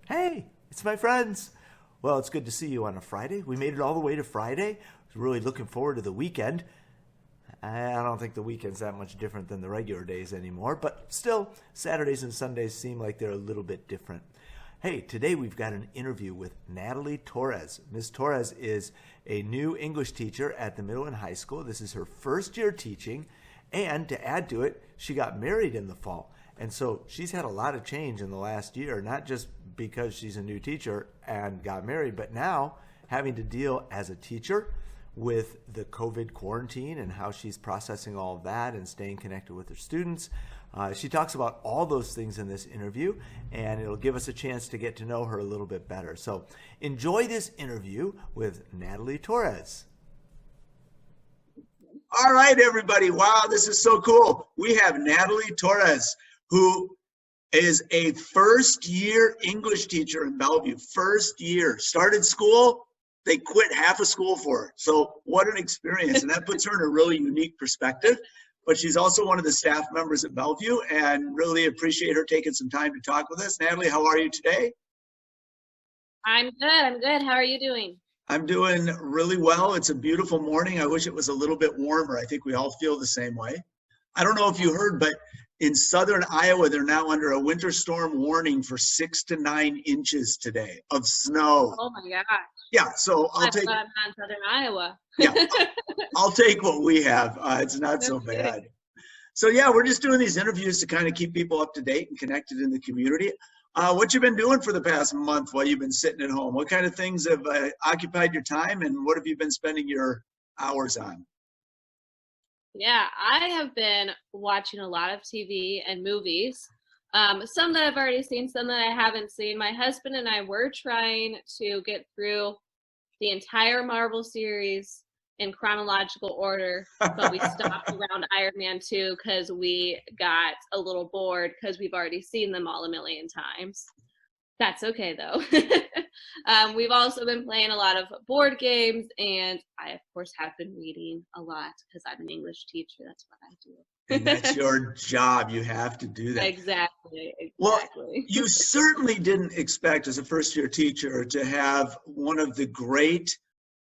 Hey, it's my friends. Well, it's good to see you on a Friday. We made it all the way to Friday. I was really looking forward to the weekend. I don't think the weekend's that much different than the regular days anymore, but still, Saturdays and Sundays seem like they're a little bit different. Hey, today we've got an interview with Natalie Torres. Miss Torres is a new English teacher at the middle and high school. This is her first year teaching, and to add to it, she got married in the fall. And so she's had a lot of change in the last year, not just because she's a new teacher and got married, but now having to deal as a teacher with the COVID quarantine and how she's processing all of that and staying connected with her students. She talks about all those things in this interview, and it'll give us a chance to get to know her a little bit better. So enjoy this interview with Natalie Torres. All right, everybody. Wow, this is so cool. We have Natalie Torres, who is a first-year English teacher in Bellevue. First year. Started school, they quit half of school for her. So what an experience. And that puts her in a really unique perspective. But she's also one of the staff members at Bellevue, and really appreciate her taking some time to talk with us. Natalie, how are you today? I'm good. I'm good. How are you doing? I'm doing really well. It's a beautiful morning. I wish it was a little bit warmer. I think we all feel the same way. I don't know if you heard, but in southern Iowa, they're now under a winter storm warning for 6 to 9 inches today of snow. Oh my gosh. Yeah, so I'll take. I'm not in southern Iowa. Yeah, I'll take what we have. It's not so bad. So yeah, we're just doing these interviews to kind of keep people up to date and connected in the community. What you been doing for the past month while you've been sitting at home? What kind of things have occupied your time, and what have you been spending your hours on? Yeah, I have been watching a lot of TV and movies. Some that I've already seen, some that I haven't seen. My husband and I were trying to get through the entire Marvel series in chronological order, but we stopped around Iron Man 2 because we got a little bored because we've already seen them all a million times. That's okay though. We've also been playing a lot of board games, and I of course have been reading a lot because I'm an English teacher. That's what I do. And that's your job. You have to do that. Exactly. Well, you certainly didn't expect as a first-year teacher to have one of the great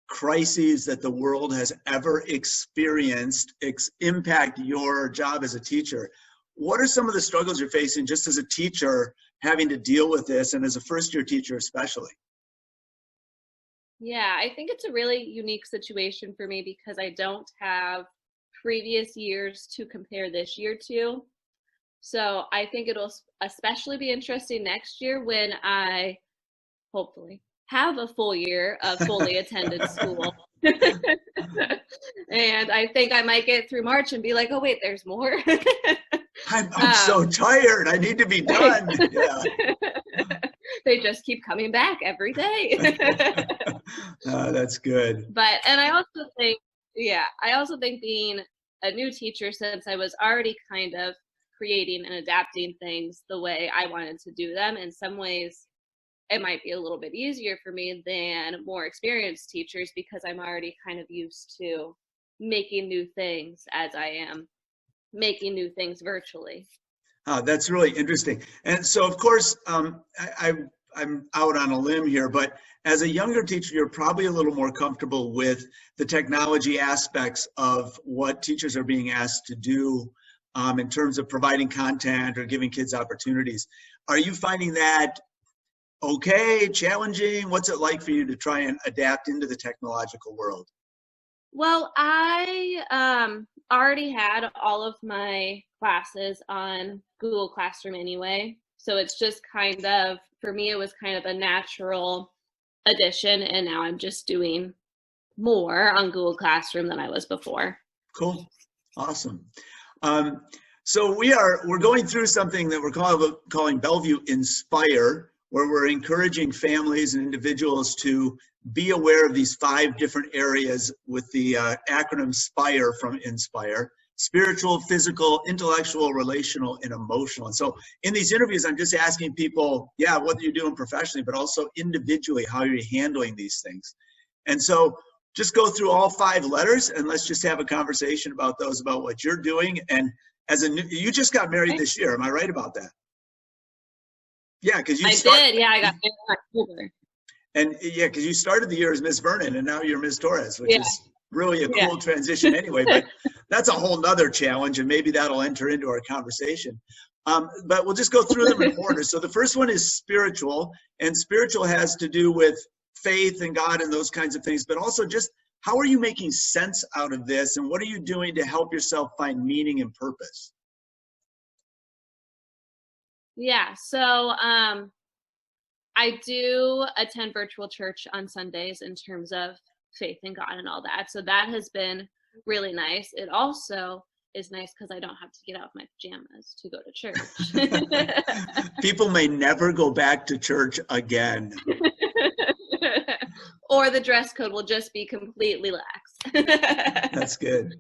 crises that the world has ever experienced impact your job as a teacher. What are some of the struggles you're facing just as a teacher having to deal with this, and as a first-year teacher especially? Yeah, I think it's a really unique situation for me because I don't have previous years to compare this year to. So I think it'll especially be interesting next year when I hopefully have a full year of fully attended school. And I think I might get through March and be like, oh wait, there's more. I'm so tired. I need to be done. Yeah. They just keep coming back every day. That's good. And I also think being a new teacher, since I was already kind of creating and adapting things the way I wanted to do them, in some ways it might be a little bit easier for me than more experienced teachers because I'm already kind of used to making new things as I am making new things virtually. That's really interesting. And so, of course, I'm out on a limb here, but as a younger teacher, you're probably a little more comfortable with the technology aspects of what teachers are being asked to do in terms of providing content or giving kids opportunities. Are you finding that okay, challenging? What's it like for you to try and adapt into the technological world? Well, I already had all of my classes on Google Classroom anyway. So it's just kind of, for me, it was kind of a natural addition. And now I'm just doing more on Google Classroom than I was before. Cool. Awesome. So we're going through something that we're calling Bellevue Inspire, where we're encouraging families and individuals to be aware of these 5 different areas with the acronym SPIRE from Inspire: spiritual, physical, intellectual, relational, and emotional. And so in these interviews, I'm just asking people, what you're doing professionally, but also individually, how you're handling these things. And so just go through all 5 letters and let's just have a conversation about those, about what you're doing. And you just got married this year. Am I right about that? Yeah, because you I did. Yeah, I got married in October. And yeah, because you started the year as Miss Vernon and now you're Miss Torres, which Yeah. is really a Yeah. cool transition anyway. But that's a whole nother challenge, and maybe that'll enter into our conversation. But we'll just go through them in order. So the first one is spiritual, and spiritual has to do with faith and God and those kinds of things, but also just how are you making sense out of this, and what are you doing to help yourself find meaning and purpose? Yeah. So I do attend virtual church on Sundays in terms of faith in God and all that. So that has been really nice. It also is nice because I don't have to get out of my pajamas to go to church. People may never go back to church again. Or the dress code will just be completely lax. That's good.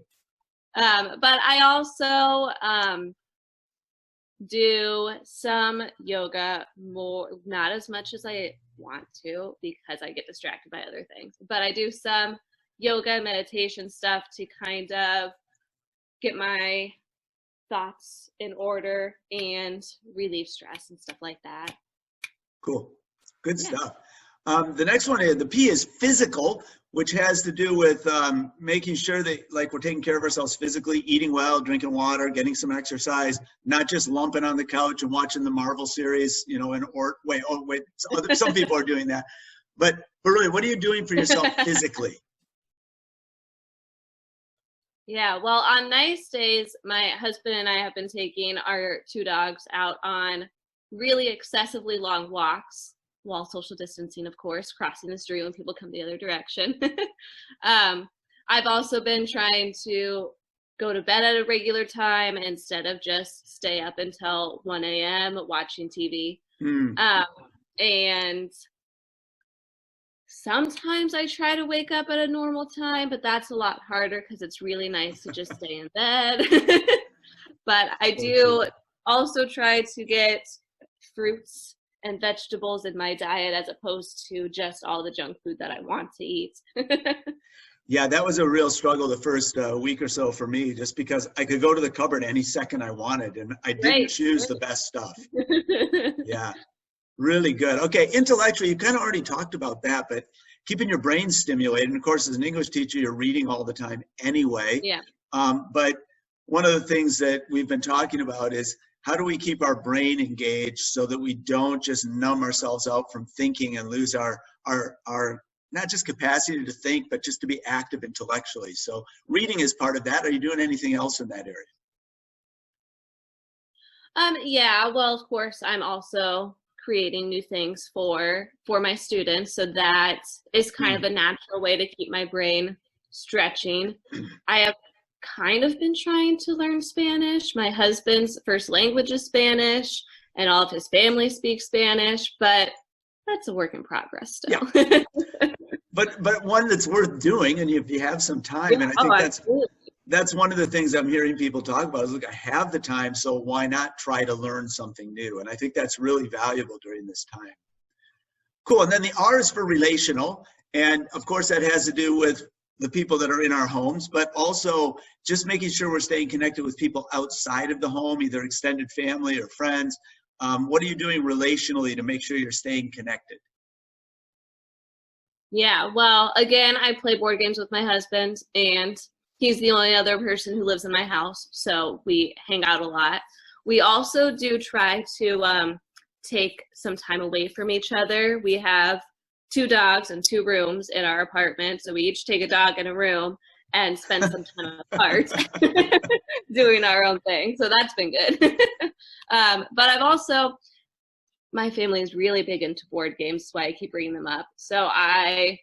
But I also do some yoga, more, not as much as I want to because I get distracted by other things, but I do some yoga meditation stuff to kind of get my thoughts in order and relieve stress and stuff like that. Cool. Good stuff. The next one, the P is physical, which has to do with making sure that like we're taking care of ourselves physically, eating well, drinking water, getting some exercise, not just lumping on the couch and watching the Marvel series, you know, some people are doing that. But really, what are you doing for yourself physically? Yeah, well, on nice days, my husband and I have been taking our 2 dogs out on really excessively long walks, while social distancing, of course, crossing the street when people come the other direction. I've also been trying to go to bed at a regular time instead of just stay up until 1 a.m. watching TV. And sometimes I try to wake up at a normal time, but that's a lot harder because it's really nice to just stay in bed. But I do also try to get fruits and vegetables in my diet as opposed to just all the junk food that I want to eat. Yeah, that was a real struggle the first week or so for me, just because I could go to the cupboard any second I wanted, and I didn't choose the best stuff. Yeah, really good. Okay, intellectually, you kind of already talked about that, but keeping your brain stimulated. And of course, as an English teacher, you're reading all the time anyway. Yeah. But one of the things that we've been talking about is how do we keep our brain engaged so that we don't just numb ourselves out from thinking and lose our not just capacity to think, but just to be active intellectually. So reading is part of that. Are you doing anything else in that area? Yeah, well, of course, I'm also creating new things for my students. So that is kind of a natural way to keep my brain stretching. I have kind of been trying to learn Spanish. My husband's first language is Spanish, and all of his family speaks Spanish, but that's a work in progress still. Yeah. But one that's worth doing, and if you have some time, and I think that's one of the things I'm hearing people talk about is, look, I have the time, so why not try to learn something new? And I think that's really valuable during this time. Cool. And then the R is for relational, and of course that has to do with the people that are in our homes, but also just making sure we're staying connected with people outside of the home, either extended family or friends. What are you doing relationally to make sure you're staying connected? Yeah, well, again, I play board games with my husband, and he's the only other person who lives in my house, so we hang out a lot. We also do try to take some time away from each other. We have 2 dogs and 2 rooms in our apartment, so we each take a dog in a room and spend some time apart doing our own thing. So that's been good. But I've also, my family is really big into board games, so I keep bringing them up. So I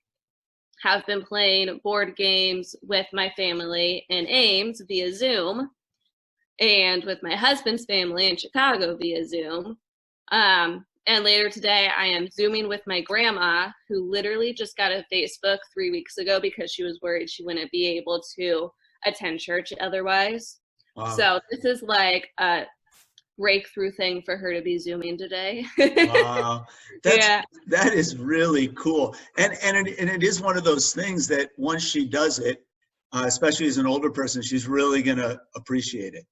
have been playing board games with my family in Ames via Zoom, and with my husband's family in Chicago via Zoom. And later today, I am Zooming with my grandma, who literally just got a Facebook 3 weeks ago because she was worried she wouldn't be able to attend church otherwise. Wow. So this is like a breakthrough thing for her to be Zooming today. Wow. That is really cool. And it is one of those things that once she does it, especially as an older person, she's really going to appreciate it.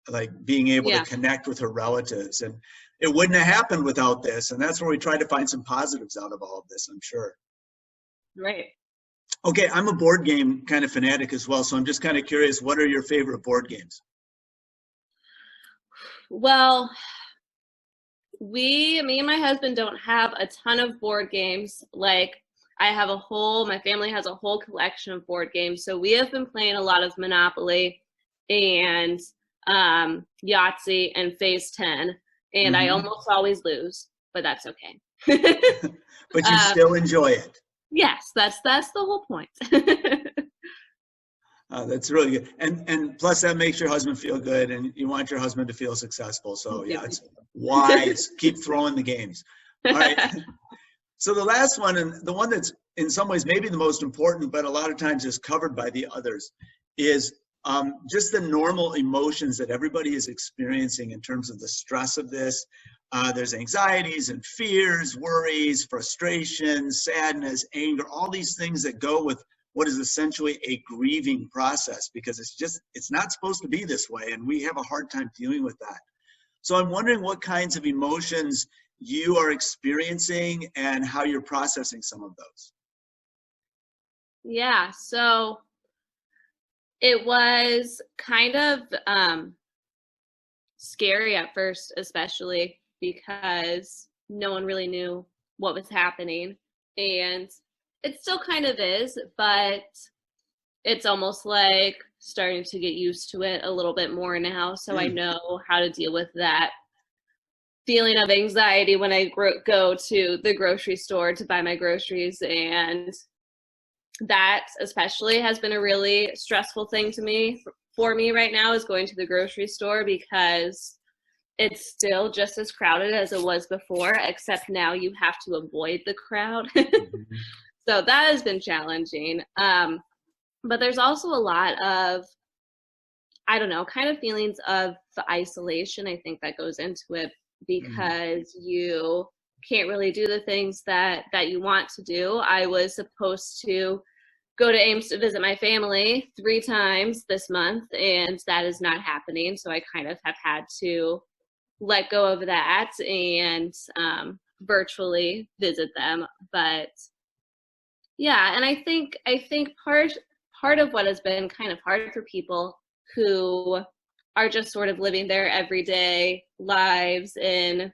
like being able to Yeah. connect with her relatives. And it wouldn't have happened without this. And that's where we try to find some positives out of all of this, I'm sure. Right. Okay, I'm a board game kind of fanatic as well. So I'm just kind of curious, what are your favorite board games? Well, me and my husband don't have a ton of board games. Like my family has a whole collection of board games. So we have been playing a lot of Monopoly and Yahtzee and Phase 10. And I almost always lose, but that's okay. But you still enjoy it. Yes, that's the whole point. That's really good. And plus that makes your husband feel good, and you want your husband to feel successful. So yeah, it's wise. Keep throwing the games. All right. So the last one, and the one that's in some ways maybe the most important, but a lot of times is covered by the others, is just the normal emotions that everybody is experiencing in terms of the stress of this. There's anxieties and fears, worries, frustrations, sadness, anger, all these things that go with what is essentially a grieving process, because it's not supposed to be this way, and we have a hard time dealing with that. So I'm wondering what kinds of emotions you are experiencing and how you're processing some of those. Yeah, so it was kind of scary at first, especially because no one really knew what was happening. And it still kind of is, but it's almost like starting to get used to it a little bit more now. So I know how to deal with that feeling of anxiety when I go to the grocery store to buy my groceries. And that especially has been a really stressful thing for me right now, is going to the grocery store, because it's still just as crowded as it was before, except now you have to avoid the crowd. So that has been challenging. But there's also a lot of, I don't know, kind of feelings of the isolation, I think, that goes into it, because you can't really do the things that you want to do. I was supposed to go to Ames to visit my family 3 times this month, and that is not happening. So I kind of have had to let go of that and virtually visit them. But yeah, and I think part of what has been kind of hard for people who are just sort of living their everyday lives in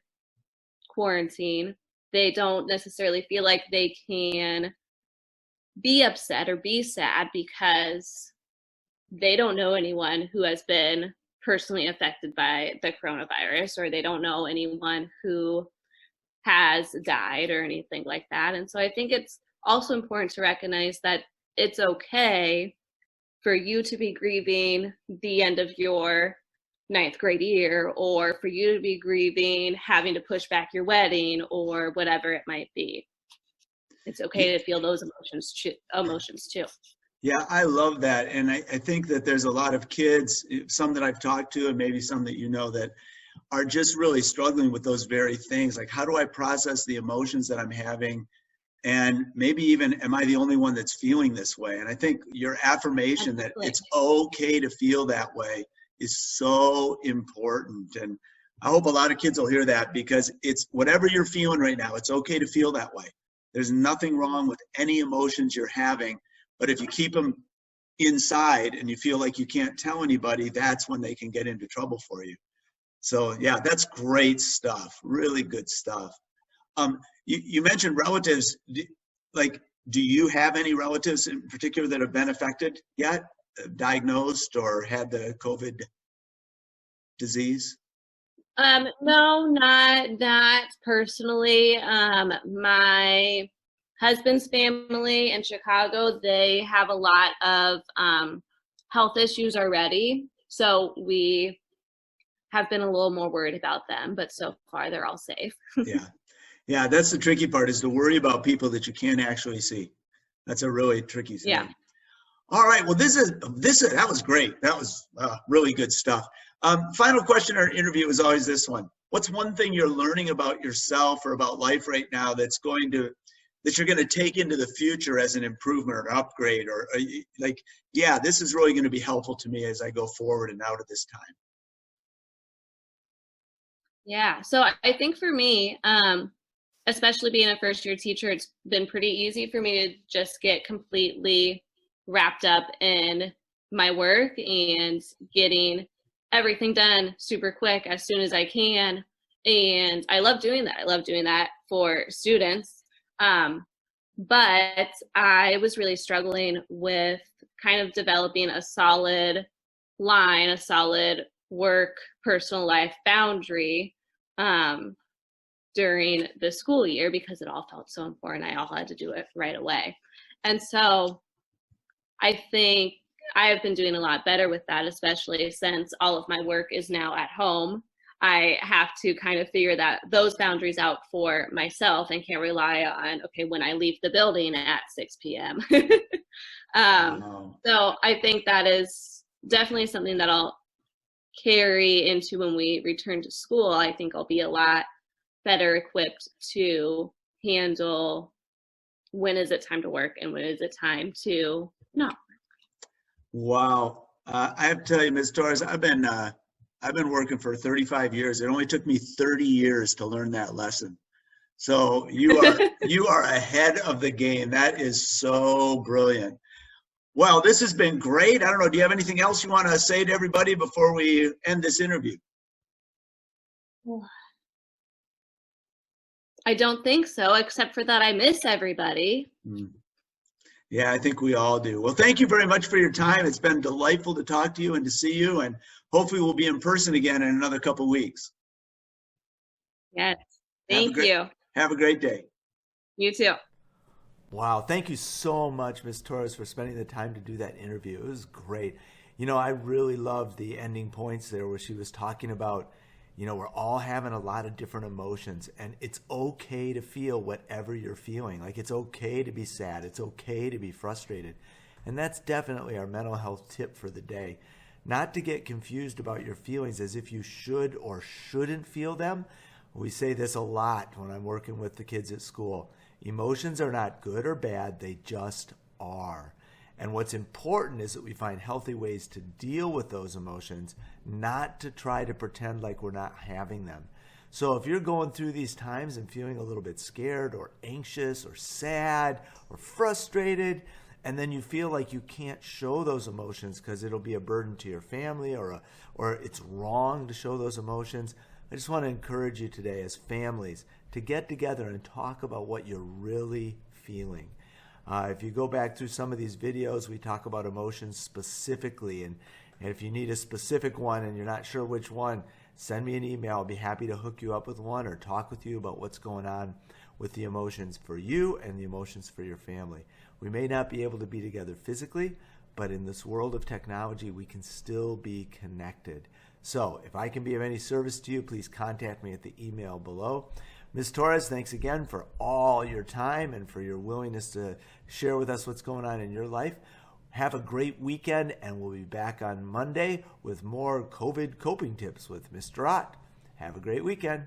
quarantine, they don't necessarily feel like they can be upset or be sad, because they don't know anyone who has been personally affected by the coronavirus, or they don't know anyone who has died or anything like that. And so I think it's also important to recognize that it's okay for you to be grieving the end of your 9th grade year, or for you to be grieving having to push back your wedding, or whatever it might be. It's okay to feel those emotions too. Yeah, I love that. And I think that there's a lot of kids, some that I've talked to and maybe some that you know, that are just really struggling with those very things. Like, how do I process the emotions that I'm having? And maybe even, am I the only one that's feeling this way? And I think your affirmation that it's okay to feel that way is so important. And I hope a lot of kids will hear that, because it's whatever you're feeling right now, it's okay to feel that way. There's nothing wrong with any emotions you're having. But if you keep them inside and you feel like you can't tell anybody, that's when they can get into trouble for you. So yeah, that's great stuff. Really good stuff. You mentioned relatives. Do you have any relatives in particular that have been affected yet, diagnosed or had the COVID disease? No, not personally. My husband's family in Chicago, they have a lot of health issues already. So we have been a little more worried about them, but so far they're all safe. Yeah, that's the tricky part, is to worry about people that you can't actually see. That's a really tricky thing. Yeah. All right, well, that was great. That was really good stuff. Final question in our interview is always this one. What's one thing you're learning about yourself or about life right now that you're going to take into the future as an improvement or upgrade, or this is really going to be helpful to me as I go forward and out of this time? Yeah. So I think for me, especially being a first year teacher, it's been pretty easy for me to just get completely wrapped up in my work and getting everything done super quick as soon as I can. And I love doing that. I love doing that for students. But I was really struggling with kind of developing a solid line, a solid work, personal life boundary during the school year because it all felt so important. I all had to do it right away. And so I think I have been doing a lot better with that, especially since all of my work is now at home. I have to kind of figure those boundaries out for myself and can't rely on, okay, when I leave the building at 6 p.m. Wow. So I think that is definitely something that I'll carry into when we return to school. I think I'll be a lot better equipped to handle when is it time to work and when is it time to not. Wow. I have to tell you, Ms. Torres, I've been working for 35 years. It only took me 30 years to learn that lesson. So you are ahead of the game. That is so brilliant. Well, this has been great. I don't know. Do you have anything else you want to say to everybody before we end this interview? I don't think so, except for that I miss everybody. Yeah, I think we all do. Well, thank you very much for your time. It's been delightful to talk to you and to see you, and hopefully we'll be in person again in another couple of weeks. Yes. Thank you. Have a great day. You too. Wow. Thank you so much, Ms. Torres, for spending the time to do that interview. It was great. You know, I really loved the ending points there where she was talking about, you know, we're all having a lot of different emotions, and it's okay to feel whatever you're feeling. Like, it's okay to be sad. It's okay to be frustrated. And that's definitely our mental health tip for the day. Not to get confused about your feelings as if you should or shouldn't feel them. We say this a lot when I'm working with the kids at school. Emotions are not good or bad. They just are. And what's important is that we find healthy ways to deal with those emotions, not to try to pretend like we're not having them. So if you're going through these times and feeling a little bit scared or anxious or sad or frustrated, and then you feel like you can't show those emotions because it'll be a burden to your family or it's wrong to show those emotions, I just want to encourage you today as families to get together and talk about what you're really feeling. If you go back through some of these videos, we talk about emotions specifically. And if you need a specific one and you're not sure which one, send me an email. I'll be happy to hook you up with one or talk with you about what's going on with the emotions for you and the emotions for your family. We may not be able to be together physically, but in this world of technology, we can still be connected. So if I can be of any service to you, please contact me at the email below. Ms. Torres, thanks again for all your time and for your willingness to share with us what's going on in your life. Have a great weekend, and we'll be back on Monday with more COVID coping tips with Mr. Ott. Have a great weekend.